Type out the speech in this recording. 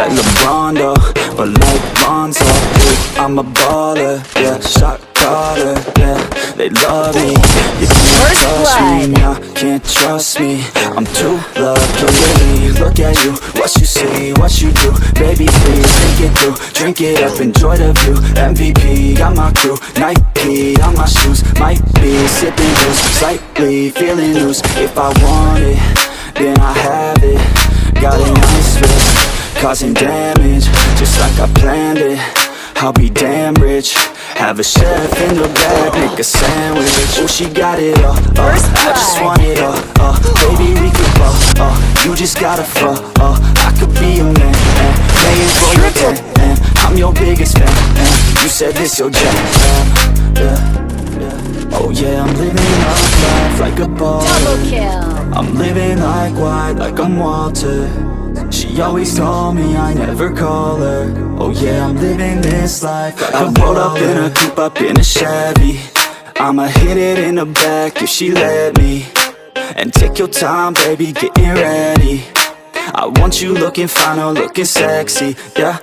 like LeBron though, or like Lonzo. Ooh, I'm a baller, yeah, shot caller, yeah. They love me, you can't touch me, nah, can't trust me. I'm too lucky, look at you, what you see, what you do. Baby, please, think it through, drink it up, enjoy the view. MVP, got my crew, Nike on my shoes. Might be sipping booze, slightly feeling loose. If I want it, then I have it. Got a nice wrist, causing damage, just like I planned it. I'll be damn rich. Have a chef in the back, make a sandwich. Oh, she got it all, I just want it all, baby, we could ball, you just gotta fall, I could be your man, paying for your tan, I'm your biggest fan, you said this your jam, yeah. Oh yeah, I'm living life like a baller. Double kill. I'm living like white, like I'm Walter. She always told me I never call her. Oh yeah, I'm living this life like I roll up in a coupe, up in a Chevy. I'ma hit it in the back if she let me. And take your time, baby, getting ready. I want you looking fine or looking sexy, yeah.